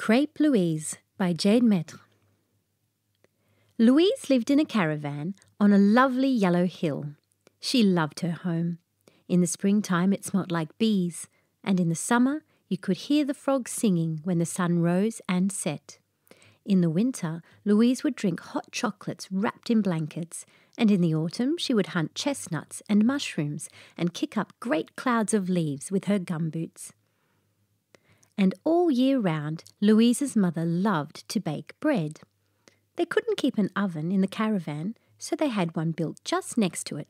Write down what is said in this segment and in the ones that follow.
Crepe Louise by Jade Maître. Louise lived in a caravan on a lovely yellow hill. She loved her home. In the springtime it smelt like bees, and in the summer you could hear the frogs singing when the sun rose and set. In the winter, Louise would drink hot chocolates wrapped in blankets, and in the autumn she would hunt chestnuts and mushrooms and kick up great clouds of leaves with her gumboots. And all year round, Louise's mother loved to bake bread. They couldn't keep an oven in the caravan, so they had one built just next to it.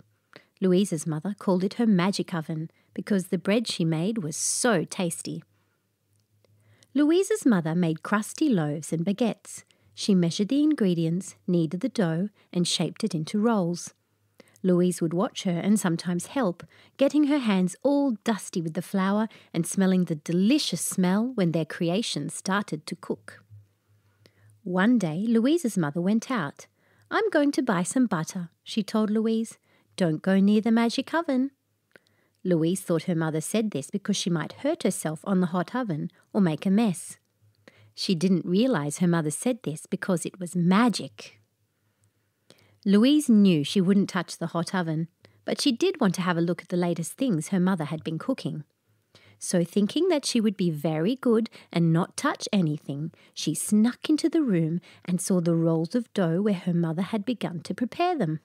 Louise's mother called it her magic oven because the bread she made was so tasty. Louise's mother made crusty loaves and baguettes. She measured the ingredients, kneaded the dough, and shaped it into rolls. Louise would watch her and sometimes help, getting her hands all dusty with the flour and smelling the delicious smell when their creations started to cook. One day, Louise's mother went out. "I'm going to buy some butter," she told Louise. "Don't go near the magic oven." Louise thought her mother said this because she might hurt herself on the hot oven or make a mess. She didn't realize her mother said this because it was magic. Louise knew she wouldn't touch the hot oven, but she did want to have a look at the latest things her mother had been cooking. So thinking that she would be very good and not touch anything, she snuck into the room and saw the rolls of dough where her mother had begun to prepare them.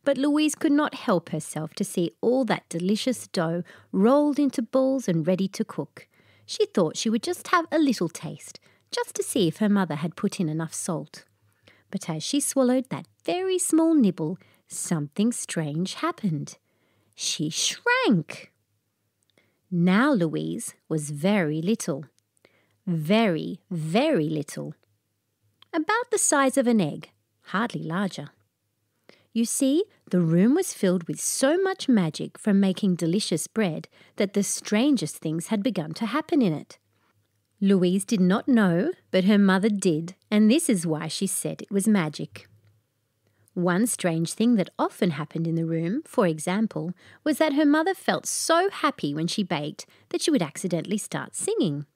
But Louise could not help herself to see all that delicious dough rolled into balls and ready to cook. She thought she would just have a little taste, just to see if her mother had put in enough salt. But as she swallowed that very small nibble, something strange happened. She shrank. Now Louise was very little. Very, very little. About the size of an egg, hardly larger. You see, the room was filled with so much magic from making delicious bread that the strangest things had begun to happen in it. Louise did not know, but her mother did, and this is why she said it was magic. One strange thing that often happened in the room, for example, was that her mother felt so happy when she baked that she would accidentally start singing.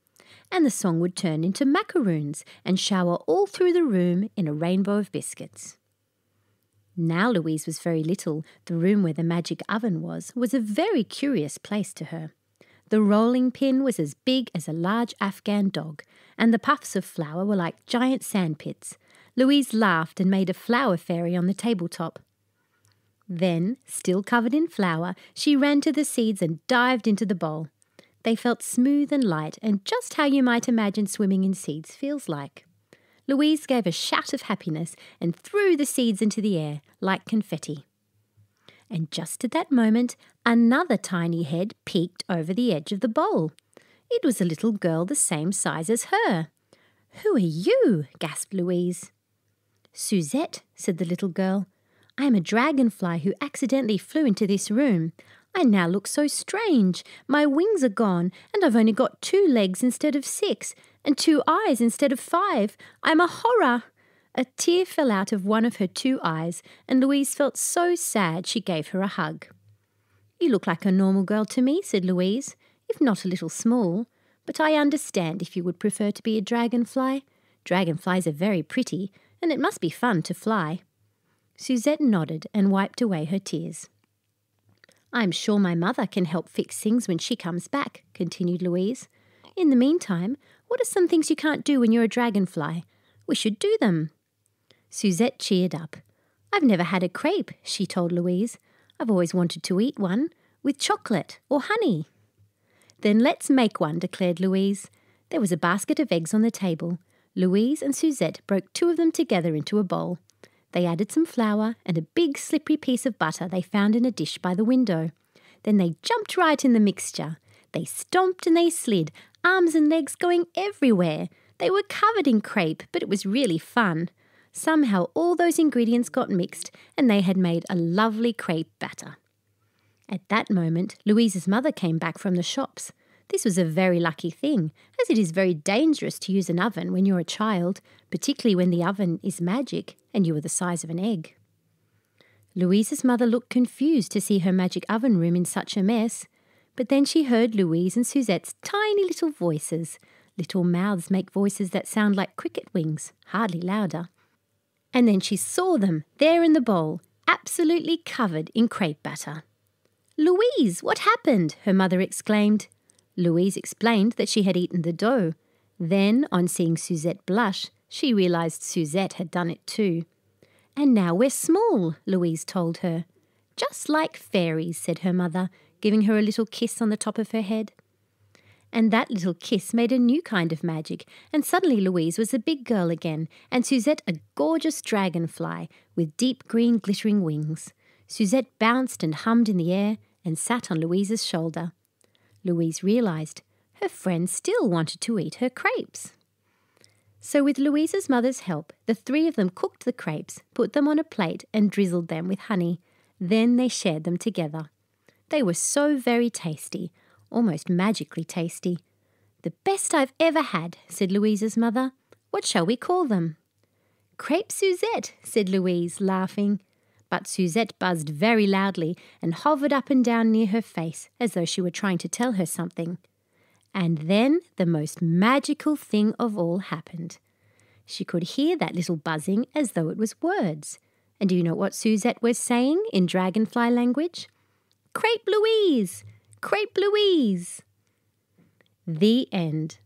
And the song would turn into macaroons and shower all through the room in a rainbow of biscuits. Now Louise was very little. The room where the magic oven was a very curious place to her. The rolling pin was as big as a large Afghan dog, and the puffs of flour were like giant sandpits. Louise laughed and made a flour fairy on the tabletop. Then, still covered in flour, she ran to the seeds and dived into the bowl. They felt smooth and light, and just how you might imagine swimming in seeds feels like. Louise gave a shout of happiness and threw the seeds into the air like confetti. And just at that moment, another tiny head peeked over the edge of the bowl. It was a little girl the same size as her. "Who are you?" gasped Louise. "Suzette," said the little girl. "I am a dragonfly who accidentally flew into this room. I now look so strange. My wings are gone, and I've only got 2 legs instead of 6, and 2 eyes instead of 5. I'm a horror." A tear fell out of one of her 2 eyes, and Louise felt so sad she gave her a hug. "You look like a normal girl to me," said Louise, "if not a little small. But I understand if you would prefer to be a dragonfly. Dragonflies are very pretty, and it must be fun to fly." Suzette nodded and wiped away her tears. "I'm sure my mother can help fix things when she comes back," continued Louise. "In the meantime, what are some things you can't do when you're a dragonfly? We should do them." Suzette cheered up. "I've never had a crepe," she told Louise. "I've always wanted to eat one, with chocolate or honey." "Then let's make one," declared Louise. There was a basket of eggs on the table. Louise and Suzette broke 2 of them together into a bowl. They added some flour and a big slippery piece of butter they found in a dish by the window. Then they jumped right in the mixture. They stomped and they slid, arms and legs going everywhere. They were covered in crepe, but it was really fun. Somehow all those ingredients got mixed and they had made a lovely crepe batter. At that moment, Louise's mother came back from the shops. This was a very lucky thing, as it is very dangerous to use an oven when you're a child, particularly when the oven is magic and you are the size of an egg. Louise's mother looked confused to see her magic oven room in such a mess. But then she heard Louise and Suzette's tiny little voices. Little mouths make voices that sound like cricket wings, hardly louder. And then she saw them there in the bowl, absolutely covered in crepe batter. "Louise, what happened?" her mother exclaimed. Louise explained that she had eaten the dough. Then, on seeing Suzette blush, she realized Suzette had done it too. "And now we're small," Louise told her. "Just like fairies," said her mother, giving her a little kiss on the top of her head. And that little kiss made a new kind of magic, and suddenly Louise was a big girl again, and Suzette a gorgeous dragonfly with deep green glittering wings. Suzette bounced and hummed in the air and sat on Louise's shoulder. Louise realized her friend still wanted to eat her crepes. So with Louise's mother's help, the three of them cooked the crepes, put them on a plate and drizzled them with honey. Then they shared them together. They were so very tasty, almost magically tasty. "The best I've ever had," said Louise's mother. "What shall we call them?" "Crepe Suzette," said Louise, laughing. But Suzette buzzed very loudly and hovered up and down near her face as though she were trying to tell her something. And then the most magical thing of all happened. She could hear that little buzzing as though it was words. And do you know what Suzette was saying in dragonfly language? "Crepe Louise! Crepe Louise!" The end.